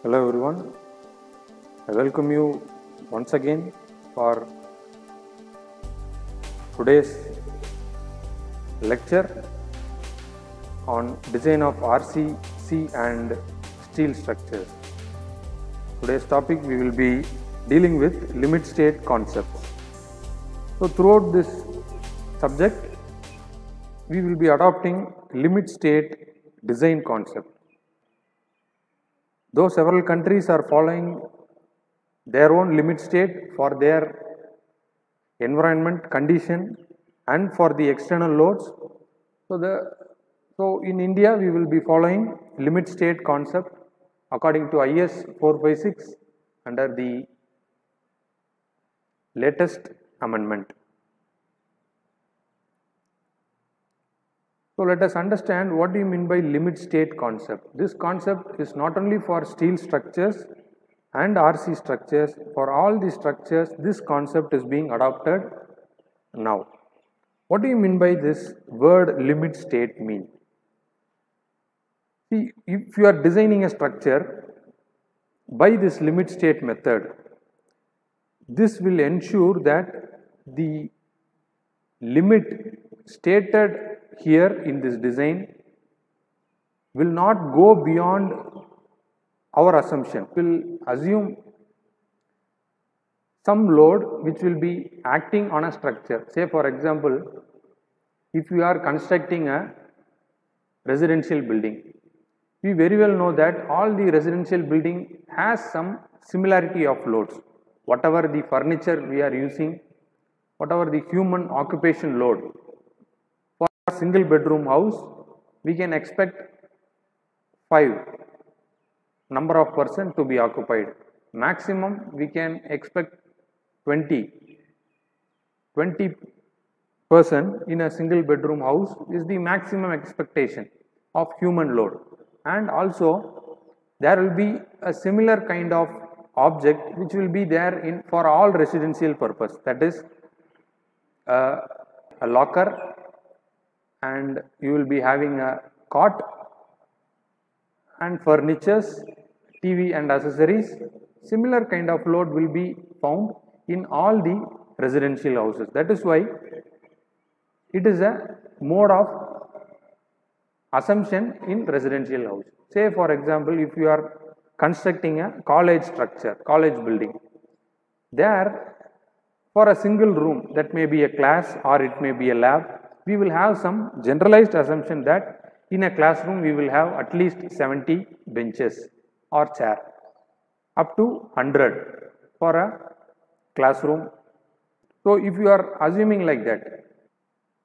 Hello everyone, I welcome you once again for today's lecture on design of RCC and steel structures. Today's topic we will be dealing with limit state concepts. So throughout this subject we will be adopting limit state design concept. Though several countries are following their own limit state for their environment condition and for the external loads. So in India we will be following limit state concept according to IS 456 under the latest amendment. So let us understand what do you mean by limit state concept. This concept is not only for steel structures and RC structures, for all the structures this concept is being adopted now. What do you mean by this word limit state mean? See, if you are designing a structure by this limit state method, this will ensure that the limit stated here in this design will not go beyond our assumption. We will assume some load which will be acting on a structure. Say for example, if you are constructing a residential building, we very well know that all the residential building has some similarity of loads. Whatever the furniture we are using, whatever the human occupation load, for a single bedroom house we can expect 5 number of person to be occupied. Maximum we can expect 20 person in a single bedroom house is the maximum expectation of human load. And also there will be a similar kind of object which will be there in for all residential purpose, that is a locker, and you will be having a cot and furnitures, TV and accessories. Similar kind of load will be found in all the residential houses. That is why it is a mode of assumption in residential house. Say for example, if you are constructing a college structure, college building, there for a single room, that may be a class or it may be a lab, we will have some generalized assumption that in a classroom we will have at least 70 benches or chair, up to 100 for a classroom. So if you are assuming like that,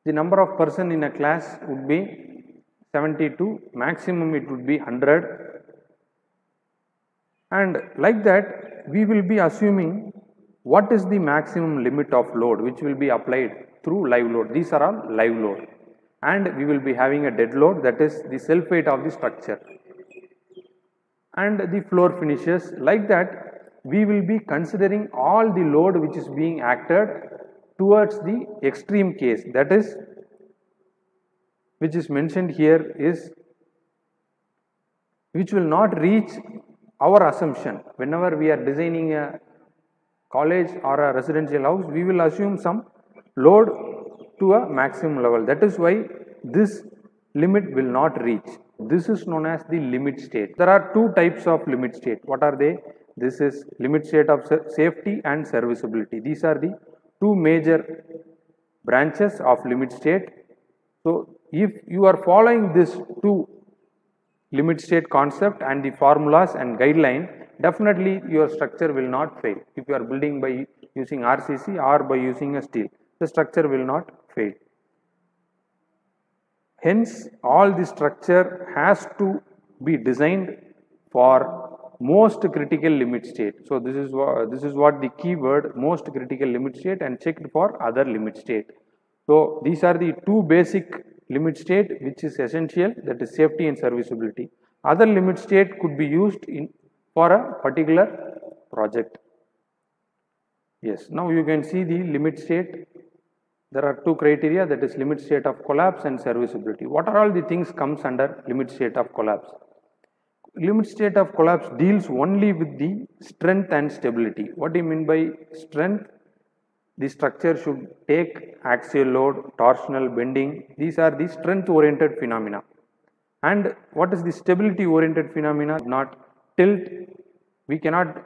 the number of person in a class would be 72, maximum it would be 100, and like that we will be assuming what is the maximum limit of load which will be applied through live load. These are all live load, and we will be having a dead load, that is the self weight of the structure, and the floor finishes. Like that we will be considering all the load which is being acted towards the extreme case, that is which is mentioned here is which will not reach our assumption. Whenever we are designing a college or a residential house, we will assume some load to a maximum level. That is why this limit will not reach. This is known as the limit state. There are two types of limit state. What are they? This is limit state of safety and serviceability. These are the two major branches of limit state. So if you are following this two limit state concept and the formulas and guideline, definitely your structure will not fail. If you are building by using RCC or by using a steel, the structure will not fail. Hence all the structure has to be designed for most critical limit state. So this is what the keyword most critical limit state and checked for other limit state. So these are the two basic limit state which is essential, that is safety and serviceability. Other limit state could be used for a particular project. Yes, now you can see the limit state. There are two criteria, that is limit state of collapse and serviceability. What are all the things comes under limit state of collapse? limit state of collapse deals only with the strength and stability. What do you mean by strength? The structure should take axial load, torsional bending. These are the strength oriented phenomena. And what is the stability oriented phenomena? Not tilt. We cannot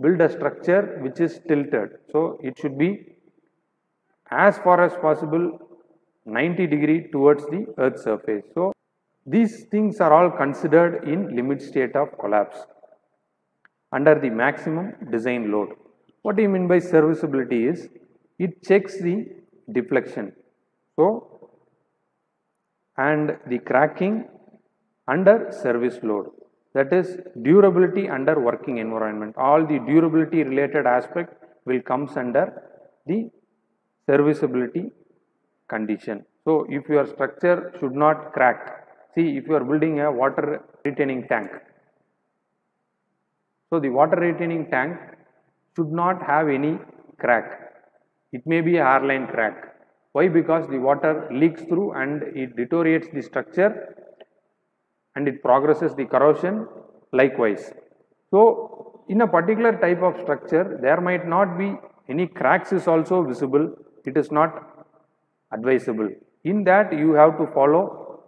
build a structure which is tilted. So it should be as far as possible 90° towards the earth surface. So these things are all considered in limit state of collapse under the maximum design load. What do you mean by serviceability is it checks the deflection. So and the cracking under service load, that is durability under working environment. All the durability related aspect will comes under the serviceability condition. So if your structure should not crack, see if you are building a water retaining tank. So the water retaining tank should not have any crack. It may be a hairline crack. Why? Because the water leaks through and it deteriorates the structure and it progresses the corrosion likewise. So in a particular type of structure there might not be any cracks is also visible. It is not advisable. In that you have to follow,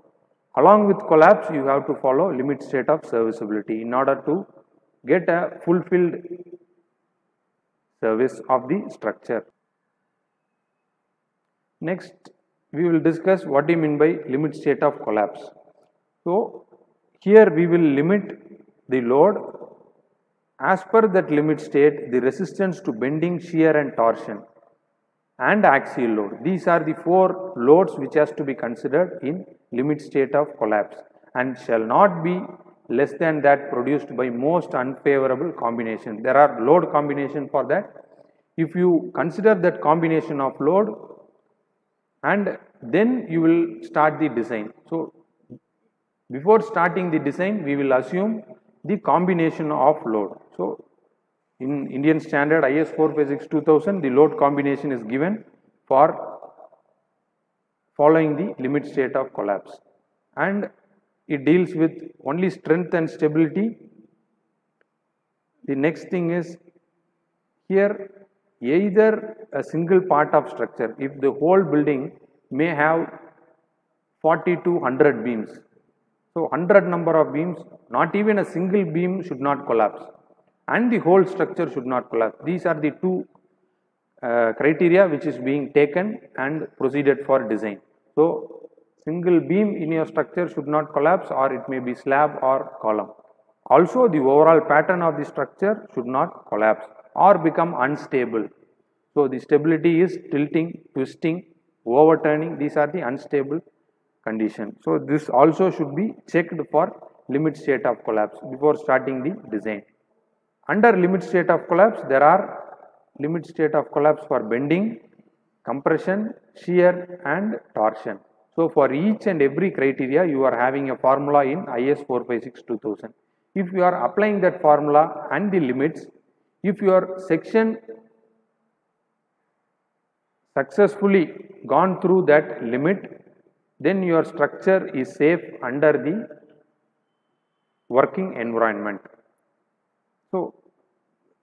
along with collapse you have to follow limit state of serviceability in order to get a fulfilled service of the structure. Next we will discuss what do you mean by limit state of collapse. So here we will limit the load as per that limit state, the resistance to bending, shear and torsion and axial load. These are the four loads which has to be considered in limit state of collapse and shall not be less than that produced by most unfavorable combination. There are load combination for that. If you consider that combination of load and then you will start the design. So before starting the design we will assume the combination of load. So in Indian standard IS 456 2000 the load combination is given for following the limit state of collapse and it deals with only strength and stability. The next thing is here either a single part of structure, if the whole building may have 40 to 100 beams. So 100 number of beams, not even a single beam should not collapse and the whole structure should not collapse. These are the two criteria which is being taken and proceeded for design. So single beam in your structure should not collapse or it may be slab or column. Also the overall pattern of the structure should not collapse or become unstable. So the stability is tilting, twisting, overturning, these are the unstable condition. So this also should be checked for limit state of collapse before starting the design. Under limit state of collapse there are limit state of collapse for bending, compression, shear and torsion. So for each and every criteria you are having a formula in IS 456 2000. If you are applying that formula and the limits, if your section successfully gone through that limit, then your structure is safe under the working environment. So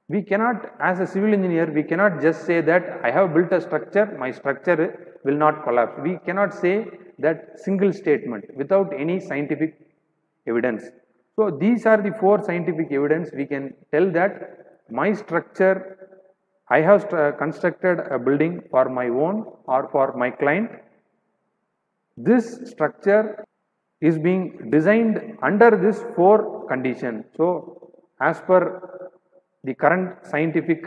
we cannot, as a civil engineer, we cannot just say that I have built a structure, my structure will not collapse. We cannot say that single statement without any scientific evidence. So these are the four scientific evidence we can tell that my structure, I have constructed a building for my own or for my client. This structure is being designed under this four condition. So as per the current scientific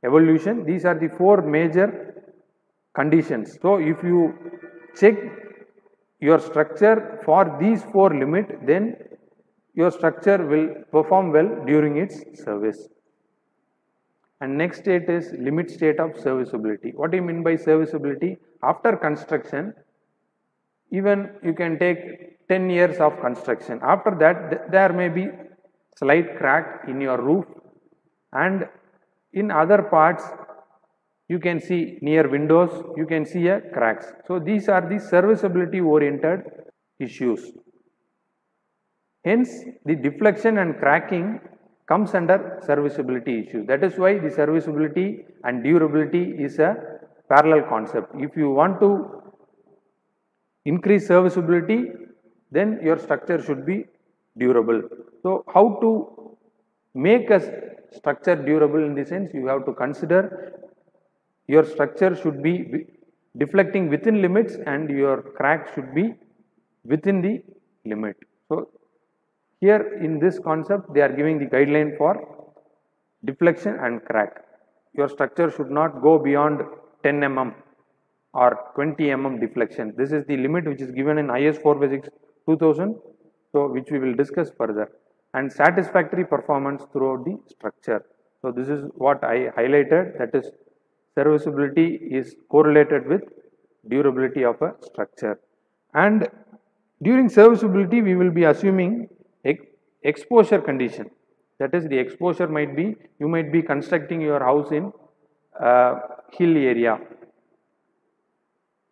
evolution, these are the four major conditions. So if you check your structure for these four limit, then your structure will perform well during its service. And next state is limit state of serviceability. What do you mean by serviceability? After construction, even you can take 10 years of construction. After that, there may be slight crack in your roof, and in other parts you can see near windows you can see a cracks. So these are the serviceability oriented issues. Hence, the deflection and cracking comes under serviceability issue. That is why the serviceability and durability is a parallel concept. If you want to increase serviceability, then your structure should be durable. So, how to make a structure durable? In the sense, you have to consider your structure should be deflecting within limits and your crack should be within the limit. So, here in this concept they are giving the guideline for deflection and crack. Your structure should not go beyond 10 mm or 20 mm deflection. This is the limit which is given in IS 456 2000, so which we will discuss further, and satisfactory performance throughout the structure. So, this is what I highlighted, that is serviceability is correlated with durability of a structure. And during serviceability we will be assuming exposure condition, that is the exposure might be, you might be constructing your house in hill area,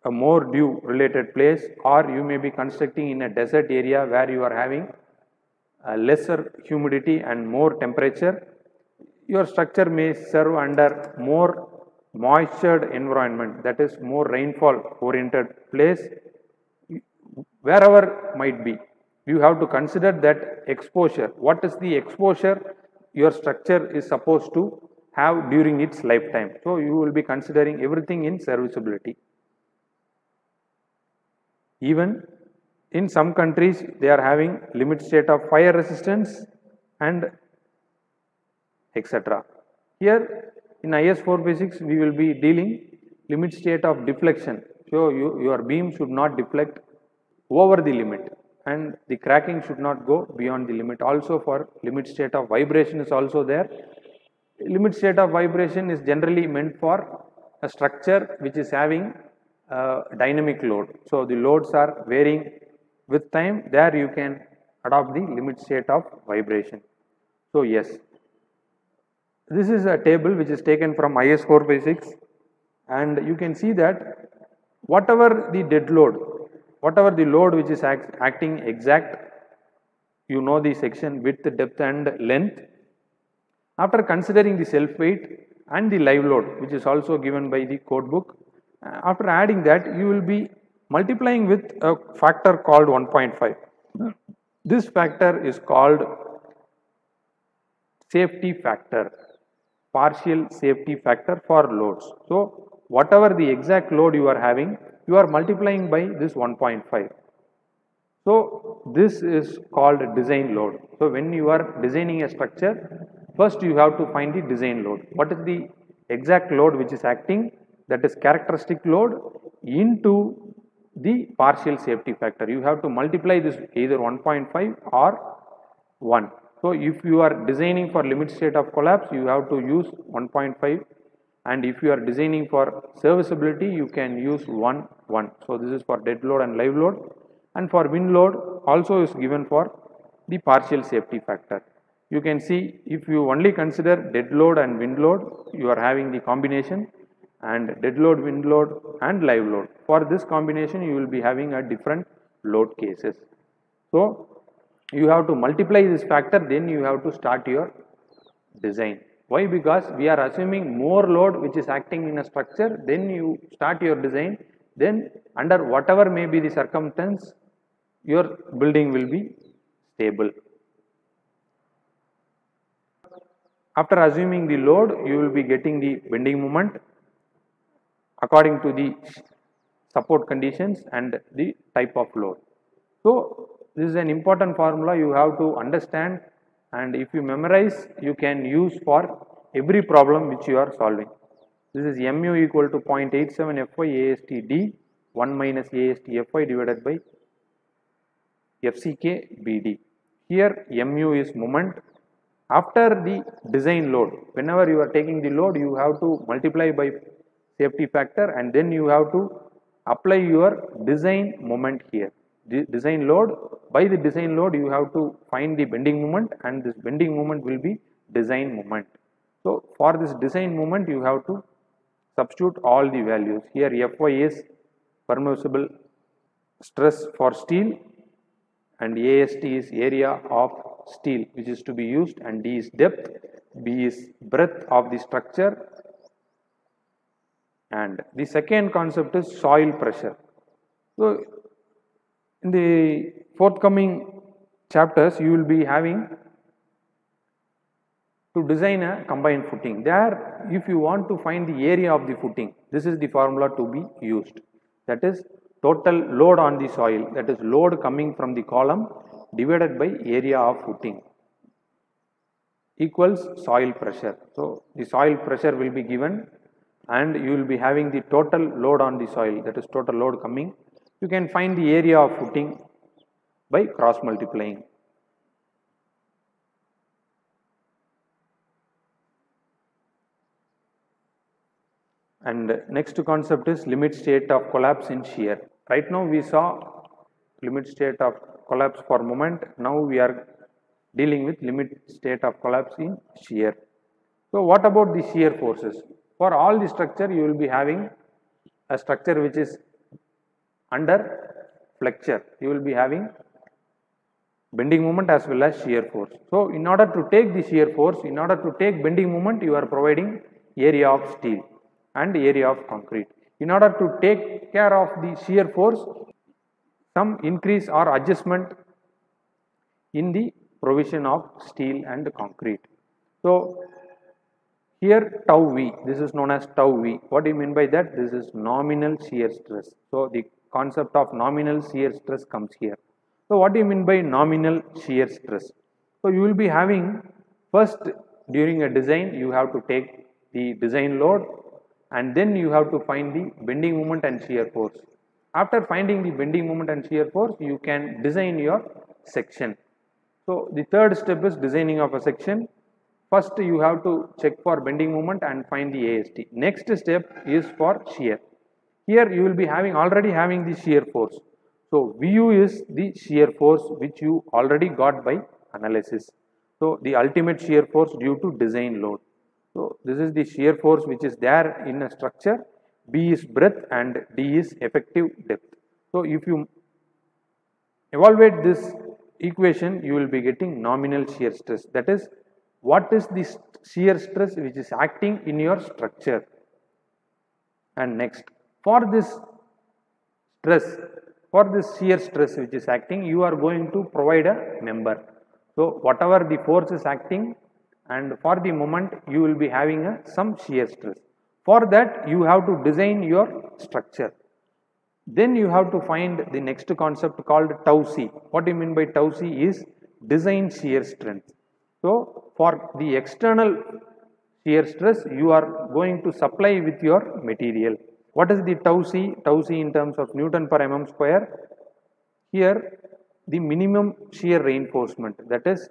a more dew related place, or you may be constructing in a desert area where you are having lesser humidity and more temperature. Your structure may serve under more moistured environment, that is more rainfall oriented place, wherever might be. You have to consider that exposure. What is the exposure your structure is supposed to have during its lifetime? So, you will be considering everything in serviceability. Even in some countries they are having limit state of fire resistance and etc. Here in IS 456 we will be dealing limit state of deflection. So, your beam should not deflect over the limit and the cracking should not go beyond the limit. Also for limit state of vibration is also there. Limit state of vibration is generally meant for a structure which is having dynamic load. So, the loads are varying with time, there you can adopt the limit state of vibration. So, yes, this is a table which is taken from IS 456 and you can see that whatever the dead load, whatever the load which is acting exact, you know the section width, depth and length. After considering the self weight and the live load which is also given by the code book, after adding that you will be multiplying with a factor called 1.5. This factor is called safety factor, partial safety factor for loads. So, whatever the exact load you are having, you are multiplying by this 1.5. So, this is called design load. So, when you are designing a structure, first you have to find the design load. What is the exact load which is acting, that is characteristic load into the partial safety factor. You have to multiply this either 1.5 or 1. So, if you are designing for limit state of collapse, you have to use 1.5, and if you are designing for serviceability, you can use 1. So, this is for dead load and live load, and for wind load also is given for the partial safety factor. You can see if you only consider dead load and wind load, you are having the combination, and dead load, wind load and live load. For this combination you will be having a different load cases. So, you have to multiply this factor, then you have to start your design. Why? Because we are assuming more load which is acting in a structure, then you start your design, then under whatever may be the circumstance, your building will be stable. After assuming the load, you will be getting the bending moment according to the support conditions and the type of load. So, this is an important formula you have to understand, and if you memorize, you can use for every problem which you are solving. This is mu equal to 0.87 Fy AST D 1 minus AST Fy divided by FCK BD. Here mu is moment. After the design load, whenever you are taking the load, you have to multiply by safety factor and then you have to apply your design moment here. The design load, by the design load you have to find the bending moment, and this bending moment will be design moment. So, for this design moment you have to substitute all the values. Here Fy is permissible stress for steel, and AST is area of steel which is to be used, and D is depth, B is breadth of the structure, and the second concept is soil pressure. So, in the forthcoming chapters you will be having to design a combined footing. There, if you want to find the area of the footing, this is the formula to be used. That is total load on the soil, that is load coming from the column divided by area of footing equals soil pressure. So, the soil pressure will be given and you will be having the total load on the soil, that is total load coming. You can find the area of footing by cross multiplying. And next concept is limit state of collapse in shear. Right now we saw limit state of collapse for moment. Now we are dealing with limit state of collapse in shear. So what about the shear forces? For all the structure you will be having a structure which is under flexure. You will be having bending moment as well as shear force. So in order to take the shear force, in order to take bending moment, you are providing area of steel and area of concrete. In order to take care of the shear force, some increase or adjustment in the provision of steel and concrete. So here tau V, this is known as tau V. What do you mean by that? This is nominal shear stress. So the concept of nominal shear stress comes here. So what do you mean by nominal shear stress? So you will be having, first during a design you have to take the design load, and then you have to find the bending moment and shear force. After finding the bending moment and shear force, you can design your section. So the third step is designing of a section. First you have to check for bending moment and find the AST. Next step is for shear. Here you will be already having the shear force. So VU is the shear force which you already got by analysis. So the ultimate shear force due to design load. So this is the shear force which is there in a structure. B is breadth and D is effective depth. So if you evaluate this equation, you will be getting nominal shear stress. That is, what is the shear stress which is acting in your structure. And next, for this stress, for this shear stress which is acting, you are going to provide a member. So whatever the force is acting, and for the moment you will be having some shear stress. For that you have to design your structure. Then you have to find the next concept called tau C. What do you mean by tau C is design shear strength. So for the external shear stress you are going to supply with your material. What is the tau C? Tau C in terms of Newton per mm square. Here the minimum shear reinforcement, that is,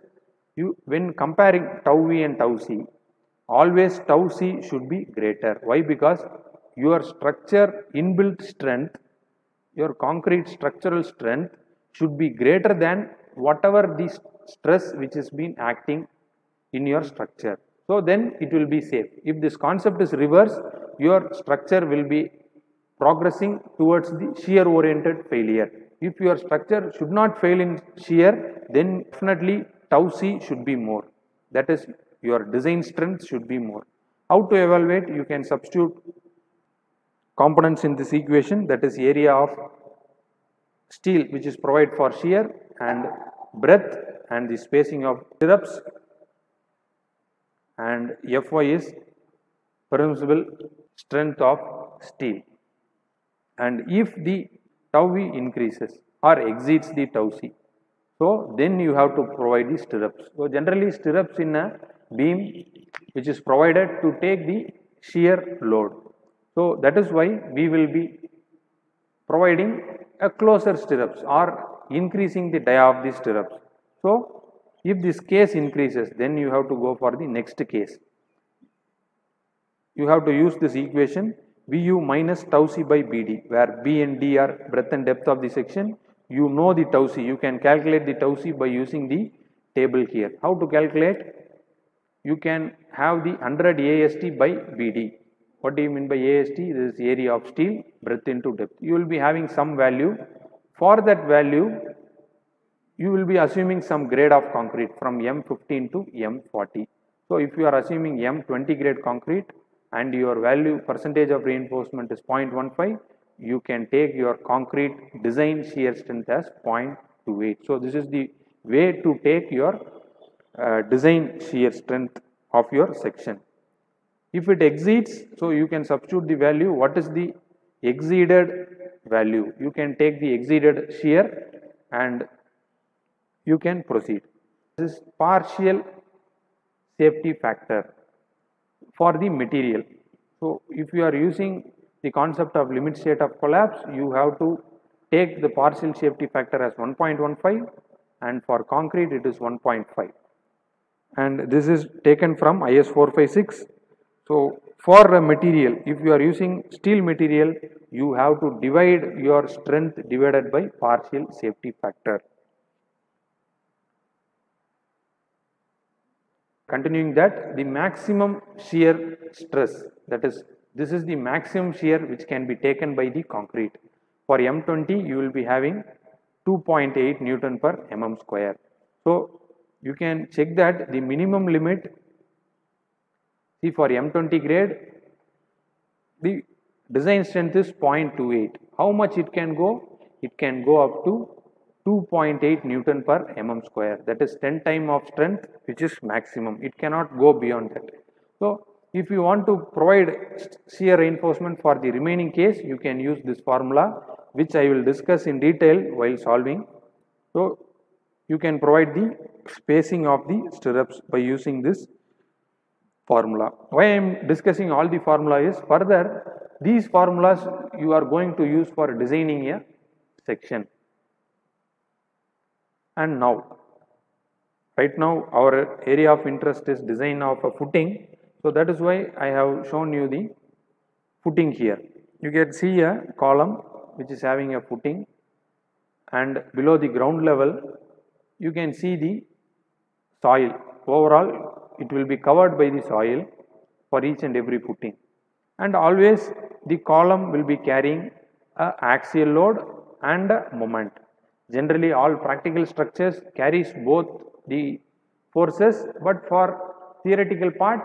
when comparing tau V and tau C, always tau C should be greater. Why? Because your structure inbuilt strength, your concrete structural strength should be greater than whatever the stress which has been acting in your structure. So then it will be safe. If this concept is reversed, your structure will be progressing towards the shear oriented failure. If your structure should not fail in shear, then definitely tau C should be more. That is, your design strength should be more. How to evaluate? You can substitute components in this equation, that is area of steel which is provided for shear and breadth and the spacing of stirrups, and Fy is permissible strength of steel. And if the tau V increases or exceeds the tau C, so then you have to provide the stirrups. So generally stirrups in a beam which is provided to take the shear load. So that is why we will be providing a closer stirrups or increasing the dia of the stirrups. So if this case increases, then you have to go for the next case. You have to use this equation VU minus tau C by BD, where B and D are breadth and depth of the section. You know the tau C. You can calculate the tau C by using the table here. How to calculate? You can have the 100 AST by BD. What do you mean by AST? This is area of steel, breadth into depth. You will be having some value. For that value, you will be assuming some grade of concrete from M15 to M40. So if you are assuming M20 grade concrete and your value percentage of reinforcement is 0.15, you can take your concrete design shear strength as 0.28. So this is the way to take your design shear strength of your section. If it exceeds, so you can substitute the value. What is the exceeded value? You can take the exceeded shear and you can proceed. This is partial safety factor for the material. So if you are using the concept of limit state of collapse, you have to take the partial safety factor as 1.15 and for concrete it is 1.5. And this is taken from IS 456. So for a material, if you are using steel material, you have to divide your strength divided by partial safety factor. Continuing that, the maximum shear stress, that is, this is the maximum shear which can be taken by the concrete. For M20, you will be having 2.8 Newton per mm square. So you can check that the minimum limit, see for M20 grade, the design strength is 0.28. How much it can go? It can go up to 2.8 Newton per mm square. That is 10 times of strength, which is maximum. It cannot go beyond that. So if you want to provide shear reinforcement for the remaining case, you can use this formula, which I will discuss in detail while solving. So you can provide the spacing of the stirrups by using this formula. Why I am discussing all the formula is, further these formulas you are going to use for designing a section. And now, right now our area of interest is design of a footing. So that is why I have shown you the footing here. You can see a column which is having a footing, and below the ground level you can see the soil. Overall it will be covered by the soil for each and every footing, and always the column will be carrying a axial load and a moment. Generally all practical structures carries both the forces, but for theoretical part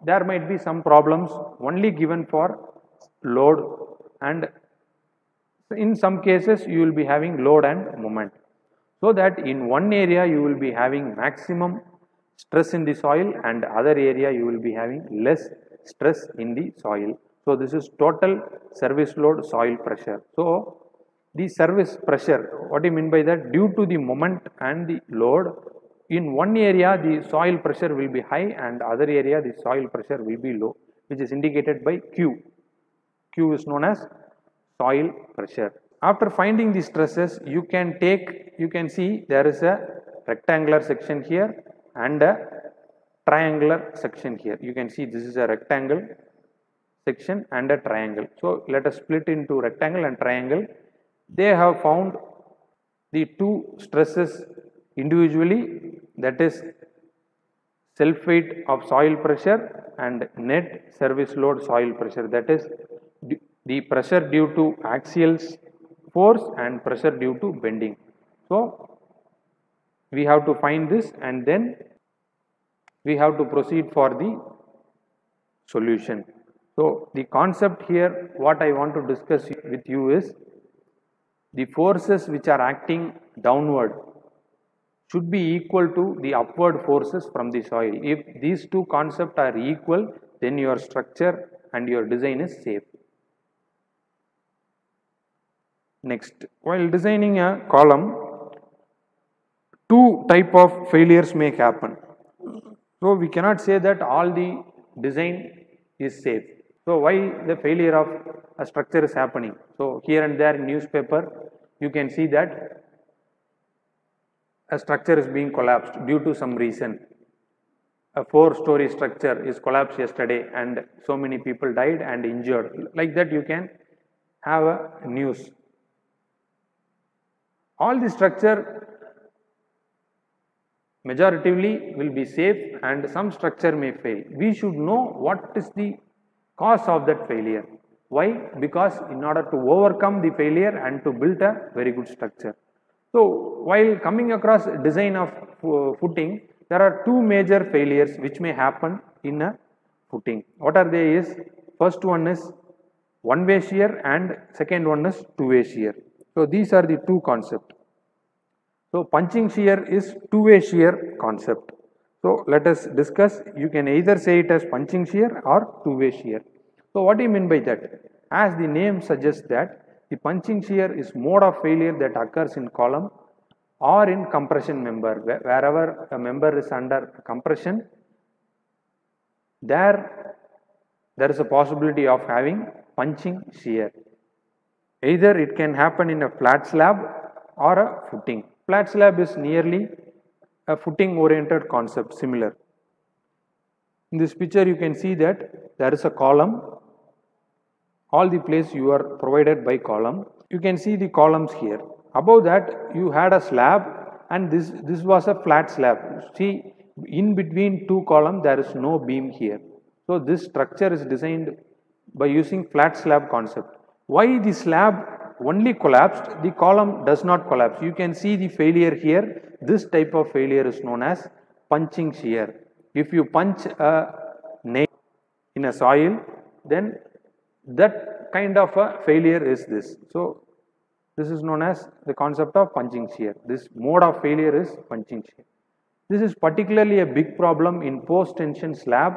there might be some problems only given for load, and in some cases you will be having load and moment. So that in one area you will be having maximum stress in the soil and other area you will be having less stress in the soil. So this is total service load soil pressure. So the service pressure, what do you mean by that? Due to the moment and the load, in one area the soil pressure will be high and other area the soil pressure will be low, which is indicated by Q. Q is known as soil pressure. After finding the stresses, you can see there is a rectangular section here and a triangular section here. You can see this is a rectangle section and a triangle. So let us split into rectangle and triangle. They have found the two stresses individually, that is self weight of soil pressure and net service load soil pressure, that is the pressure due to axial force and pressure due to bending. So we have to find this and then we have to proceed for the solution. So the concept here, what I want to discuss with you is, the forces which are acting downward should be equal to the upward forces from the soil. If these two concepts are equal, then your structure and your design is safe. Next, while designing a column, two type of failures may happen. So we cannot say that all the design is safe. So why the failure of a structure is happening? So here and there in newspaper you can see that a structure is being collapsed due to some reason. A 4-story structure is collapsed yesterday and so many people died and injured. Like that you can have a news. All the structure majoritively will be safe and some structure may fail. We should know what is the cause of that failure. Why? Because in order to overcome the failure and to build a very good structure. So while coming across design of footing, there are two major failures which may happen in a footing. What are they is, first one is one-way shear and second one is two-way shear. So these are the two concepts. So punching shear is two-way shear concept. So let us discuss. You can either say it as punching shear or two-way shear. So what do you mean by that? As the name suggests that the punching shear is mode of failure that occurs in column or in compression member. Wherever a member is under compression, there is a possibility of having punching shear. Either it can happen in a flat slab or a footing. Flat slab is nearly a footing oriented concept, similar. In this picture you can see that there is a column. All the place you are provided by column. You can see the columns here. Above that you had a slab, and this was a flat slab. See, in between two columns there is no beam here. So this structure is designed by using flat slab concept. Why the slab only collapsed, the column does not collapse? You can see the failure here. This type of failure is known as punching shear. If you punch a nail in a soil, then that kind of a failure is this. So this is known as the concept of punching shear. This mode of failure is punching shear. This is particularly a big problem in post-tension slab,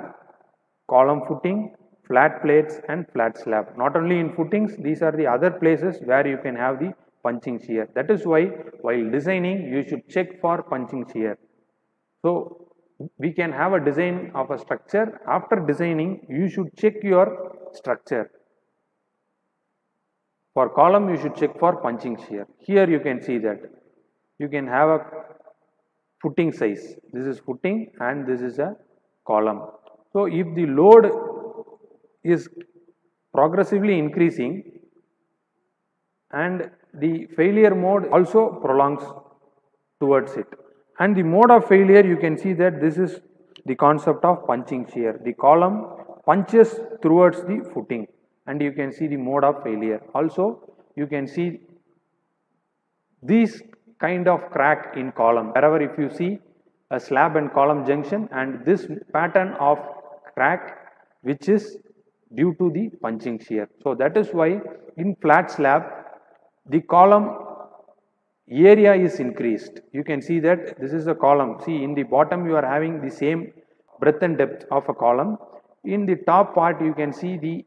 column footing, flat plates and flat slab. Not only in footings, these are the other places where you can have the punching shear. That is why while designing you should check for punching shear. So we can have a design of a structure. After designing you should check your structure. For column you should check for punching shear. Here you can see that you can have a footing size. This is footing and this is a column. So if the load is progressively increasing and the failure mode also prolongs towards it, and the mode of failure, you can see that this is the concept of punching shear. The column punches towards the footing and you can see the mode of failure. Also you can see these kind of crack in column. Wherever if you see a slab and column junction, and this pattern of crack which is due to the punching shear. So that is why in flat slab the column area is increased. You can see that this is a column. See, in the bottom you are having the same breadth and depth of a column. In the top part you can see the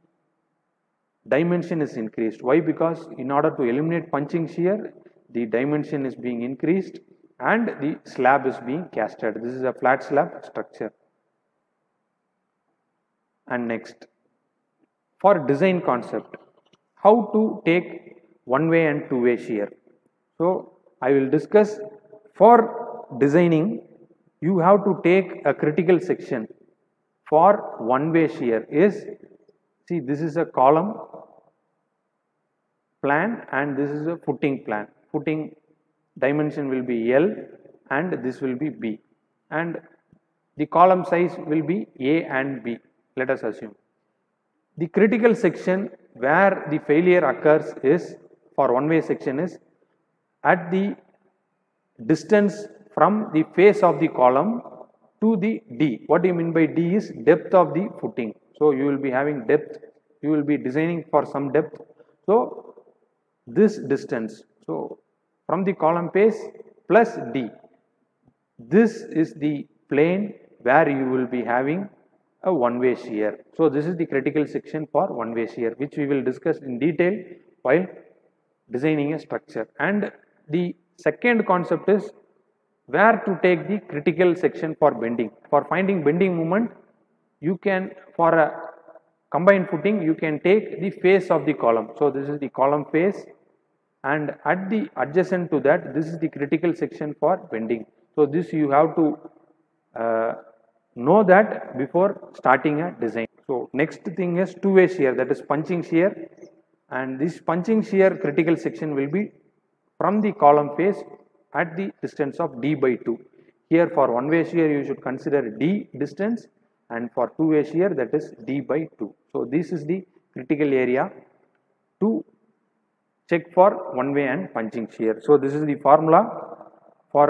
dimension is increased. Why? Because in order to eliminate punching shear, the dimension is being increased and the slab is being casted. This is a flat slab structure. And next, for design concept, how to take one-way and two-way shear. So I will discuss. For designing you have to take a critical section. For one-way shear is, see, this is a column plan and this is a footing plan. Footing dimension will be L and this will be B, and the column size will be A and B, let us assume. The critical section where the failure occurs is, for one-way section, is at the distance from the face of the column to the D. What do you mean by D is depth of the footing. So you will be having depth, you will be designing for some depth. So this distance, so from the column face plus D, this is the plane where you will be having a one-way shear. So this is the critical section for one-way shear, which we will discuss in detail while designing a structure. And the second concept is where to take the critical section for bending. For finding bending moment, you can, for a combined footing, you can take the face of the column. So this is the column face, and at the adjacent to that, this is the critical section for bending. So this you have to know that before starting a design. So next thing is two-way shear, that is punching shear, and this punching shear critical section will be from the column face at the distance of D by 2. Here for one-way shear you should consider D distance, and for two-way shear that is D by 2. So this is the critical area to check for one-way and punching shear. So this is the formula for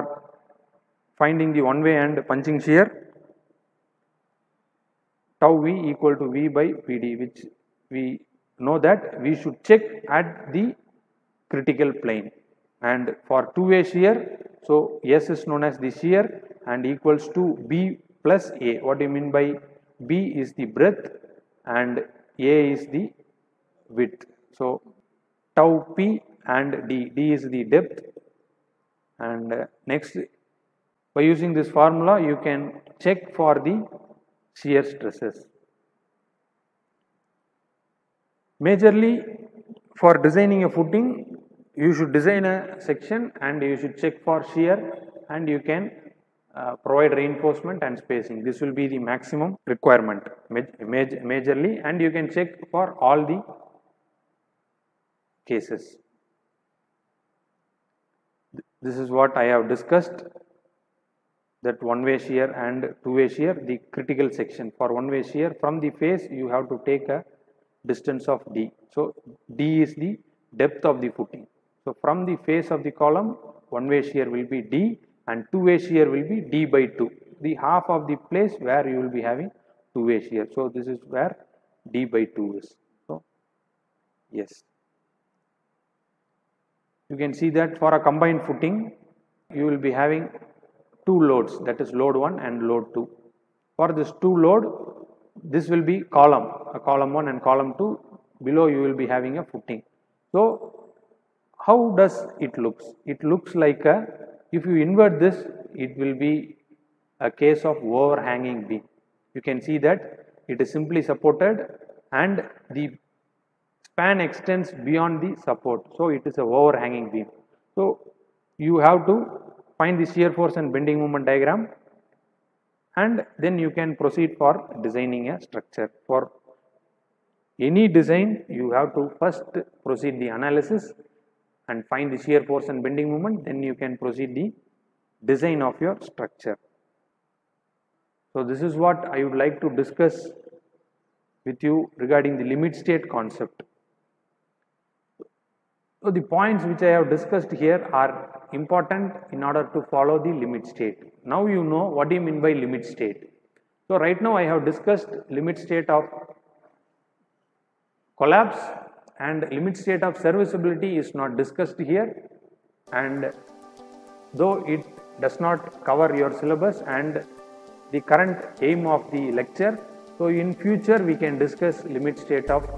finding the one-way and punching shear. Tau V equal to V by PD, which we know that we should check at the critical plane. And for two-way shear, so S is known as the shear and equals to B plus A. What do you mean by B is the breadth and A is the width. So tau P and D is the depth. And next, by using this formula, you can check for the shear stresses. Majorly for designing a footing, you should design a section and you should check for shear, and you can provide reinforcement and spacing. This will be the maximum requirement majorly, and you can check for all the cases. This is what I have discussed, that one-way shear and two-way shear. The critical section for one-way shear, from the face you have to take a distance of D. So D is the depth of the footing. So from the face of the column, one-way shear will be D and two-way shear will be D by 2, the half of the place where you will be having two-way shear. So this is where D by 2 is. So yes, you can see that for a combined footing, you will be having two loads, that is load 1 and load 2. For this two load, this will be column 1 and column 2. Below you will be having a footing. So how does it looks? It looks like a, if you invert this, it will be a case of overhanging beam. You can see that it is simply supported and the span extends beyond the support. So it is a overhanging beam. So you have to find the shear force and bending moment diagram, and then you can proceed for designing a structure. For any design, you have to first proceed the analysis and find the shear force and bending moment, then you can proceed the design of your structure. So this is what I would like to discuss with you regarding the limit state concept. So the points which I have discussed here are important in order to follow the limit state. Now you know what do you mean by limit state. So right now I have discussed limit state of collapse, and limit state of serviceability is not discussed here, and though it does not cover your syllabus and the current aim of the lecture, so in future we can discuss limit state of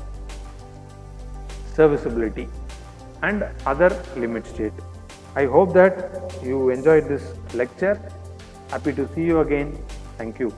serviceability and other limit state. I hope that you enjoyed this lecture. Happy to see you again. Thank you.